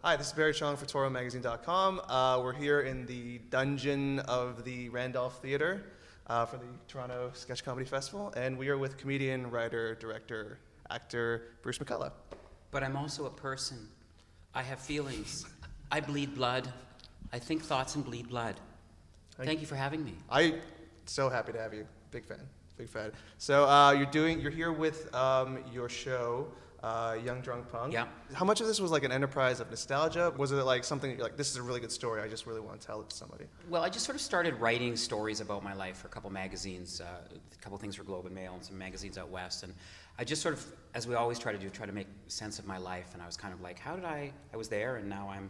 Hi, this is Barry Chong for ToroMagazine.com. We're here in the dungeon of the Randolph Theatre for the Toronto Sketch Comedy Festival, and we are with comedian, writer, director, actor Bruce McCullough. But I'm also a person. I have feelings. I bleed blood. I think thoughts and bleed blood. Thank you for having me. I'm so happy to have you. Big fan. Big fan. So you're here with your show, Young Drunk Punk. Yeah. How much of this was like an enterprise of nostalgia? Was it like something you're like, this is a really good story, I just really want to tell it to somebody? Well, I just sort of started writing stories about my life for a couple magazines, a couple things for Globe and Mail and some magazines out west. And I just sort of, as we always try to do, try to make sense of my life. And I was kind of like, I was there and now I'm,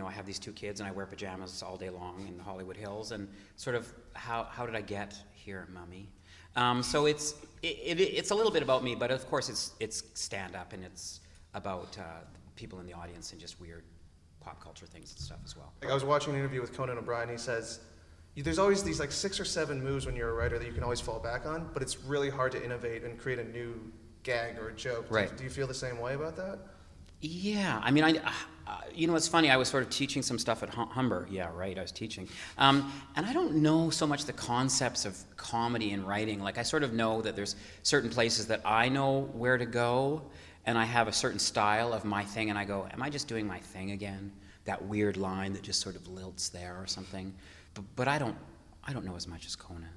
I have these two kids and I wear pajamas all day long in the Hollywood Hills. And sort of, how did I get here, Mummy? So it's a little bit about me, but of course it's stand-up and it's about people in the audience and just weird pop culture things and stuff as well. Like I was watching an interview with Conan O'Brien. He says, there's always these like 6 or 7 moves when you're a writer that you can always fall back on, but it's really hard to innovate and create a new gag or a joke. Right. Do you feel the same way about that? Yeah, I mean, it's funny, I was sort of teaching some stuff at Humber. Yeah, right, I was teaching. And I don't know so much the concepts of comedy and writing. Like, I sort of know that there's certain places that I know where to go, and I have a certain style of my thing, and I go, am I just doing my thing again? That weird line that just sort of lilts there or something. But I don't know as much as Conan.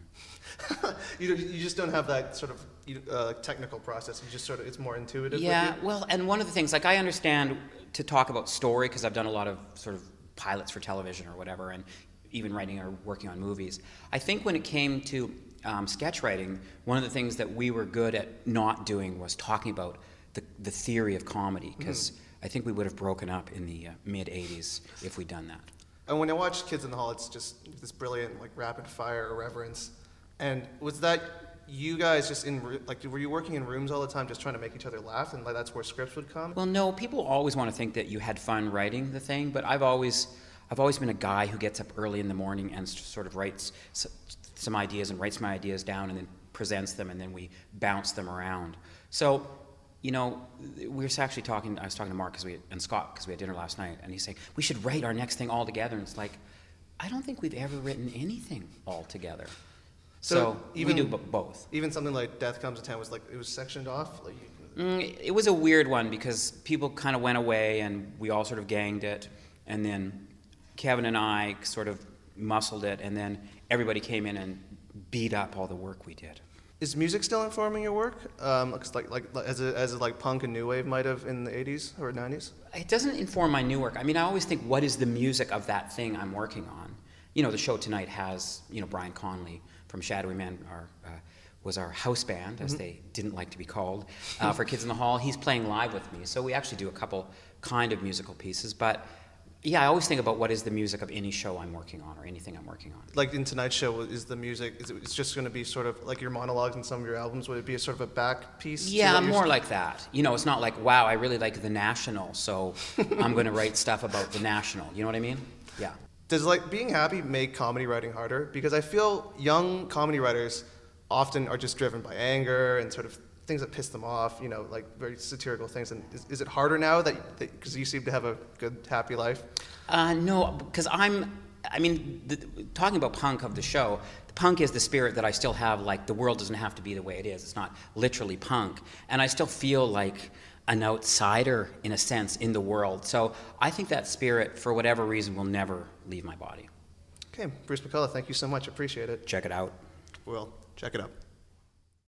You just don't have that sort of technical process. You just sort of, it's more intuitive. Yeah, well, and one of the things, like I understand to talk about story because I've done a lot of sort of pilots for television or whatever, and even writing or working on movies. I think when it came to sketch writing, one of the things that we were good at not doing was talking about the theory of comedy, because I think we would have broken up in the mid-'80s if we'd done that. And when I watch Kids in the Hall, it's just this brilliant, like, rapid-fire irreverence. And was that you guys just were you working in rooms all the time just trying to make each other laugh, and like that's where scripts would come? Well, no, people always want to think that you had fun writing the thing, but I've always been a guy who gets up early in the morning and sort of writes some ideas and writes my ideas down and then presents them, and then we bounce them around. So, we were actually talking, I was talking to Mark and Scott because we had dinner last night, and he's saying, we should write our next thing all together, and it's like, I don't think we've ever written anything all together. So we do both. Even something like Death Comes to Town was like, it was sectioned off? It was a weird one because people kind of went away and we all sort of ganged it, and then Kevin and I sort of muscled it, and then everybody came in and beat up all the work we did. Is music still informing your work? As like punk and new wave might have in the 80s or 90s? It doesn't inform my new work. I mean, I always think, what is the music of that thing I'm working on? The show tonight has, Brian Conley from Shadowy Man was our house band, as they didn't like to be called, for Kids in the Hall. He's playing live with me, so we actually do a couple kind of musical pieces. But yeah, I always think about what is the music of any show I'm working on or anything I'm working on. Like in tonight's show, is the music, it's just going to be sort of like your monologues in some of your albums? Would it be a sort of a back piece? Yeah, more like that. It's not like, wow, I really like The National, so I'm going to write stuff about The National. You know what I mean? Yeah. Does being happy make comedy writing harder? Because I feel young comedy writers often are just driven by anger and sort of things that piss them off, like very satirical things. And is it harder now because you seem to have a good, happy life? No, because talking about punk of the show, the punk is the spirit that I still have, like the world doesn't have to be the way it is. It's not literally punk. And I still feel like an outsider, in a sense, in the world. So I think that spirit, for whatever reason, will never leave my body. Okay, Bruce McCullough, thank you so much. Appreciate it. Check it out. Well, check it out.